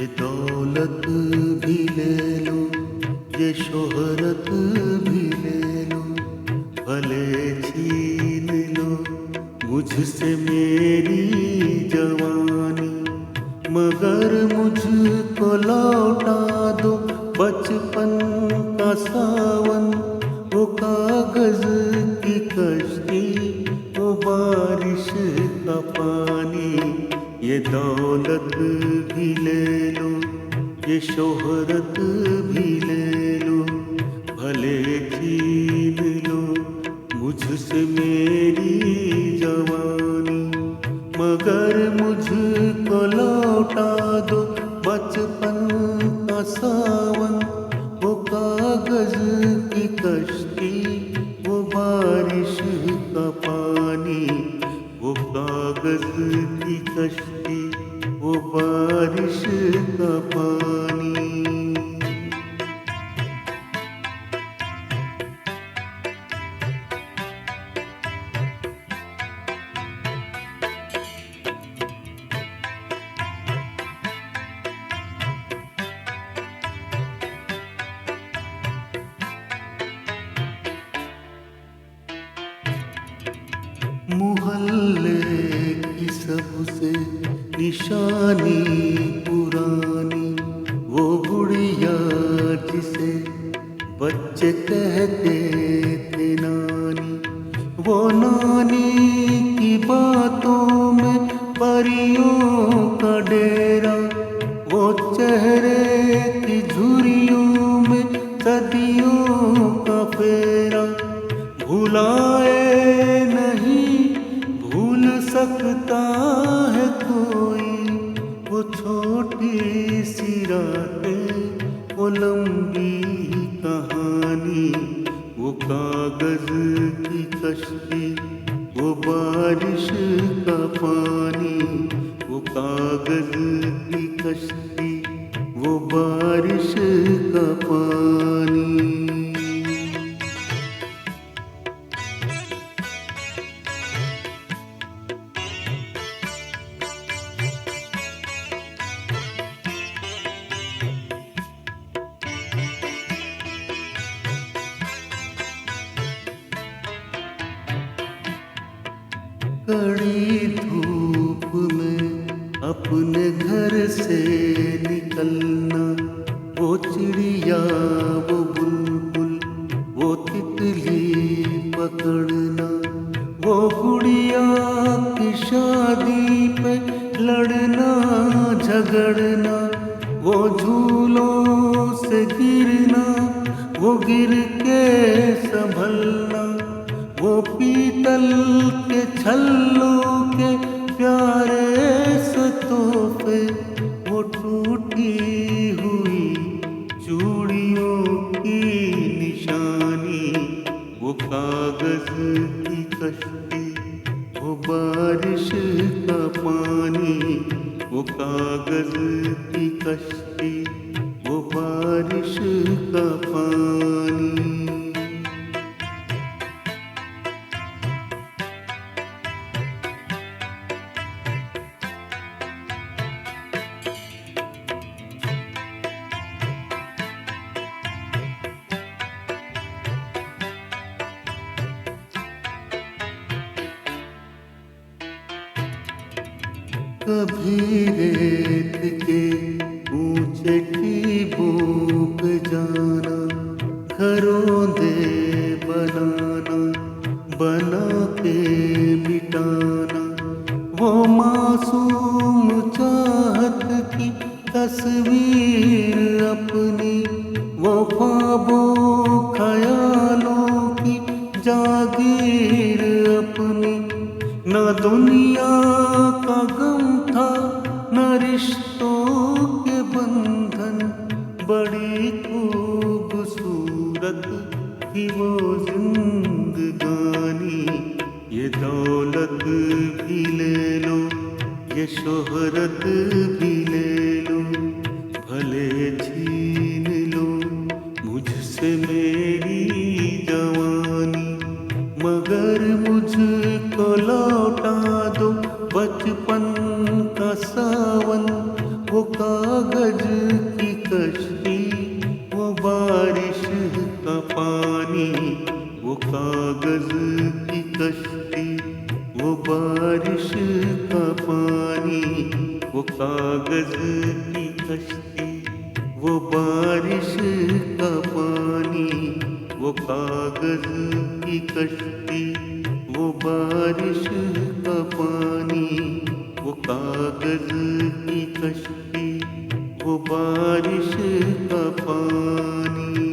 ये दौलत भी ले लो, ये शोहरत भी ले लो, भले छीन लो मुझसे मेरी जवानी, मगर मुझको लौटा दो बचपन का सावन। वो कागज की कश्ती, वो बारिश का पानी, ये दौलत भी ले लो, ये शोहरत भी ले लो, भले छीन लो मुझसे मेरी जवानी, मगर मुझको लौटा दो बचपन का सावन। वो कागज की कश्ती, वो बारिश का पानी, वो कागज की कश्ती, वो बारिश का पानी। मोहल्ले की सबसे निशानी पुरानी, वो गुड़िया जिसे बच्चे कहते थे नानी, वो नानी की बातों में परियों का डेरा, वो चेहरे की झुर्रियों में सदियों का फेरा। भुलाए नहीं भूल सकता है कोई, वो छोटी सी रातें, वो लंबी कहानी, वो कागज की कश्ती, वो बारिश का पानी, वो कागज की कश्ती, वो बारिश का पानी। कड़ी धूप में अपने घर से निकलना, वो चिड़िया, वो बुलबुल, वो तितली पकड़ना, वो गुड़िया की शादी पे लड़ना झगड़ना, वो झूलों से गिरना, वो गिर के संभलना, वो पीतल के छल्लों के प्यारे से तोहफे, वो टूटी हुई चूड़ियों की निशानी, वो कागज की कश्ती, वो बारिश का पानी, वो कागज की कश्ती, वो बारिश का पानी। कभी रेत के ऊंचे टीबों पे जाना, घरों दे बनाना, बना के मिटाना, वो मासूम चाहत की तस्वीर अपनी, वो ख्वाबों ख्यालों की जागीर अपनी, न दुनिया का गम था न रिश्तों के बंधन, बड़ी खूबसूरत थी वो जिंदगानी, ये दौलत भी ले लो, ये शोहरत भी ले लो, भले छीन लो मुझसे मेरी जवानी, मगर मुझको लौटा दो बचपन का सावन। वो कागज की कश्ती, वो बारिश का पानी, वो कागज की कश्ती, वो बारिश का पानी, वो कागज की कश्ती, वो बारिश का पानी, वो कागज की कश्ती, वो बारिश का पानी, वो कागज की कश्ती, वो बारिश का पानी।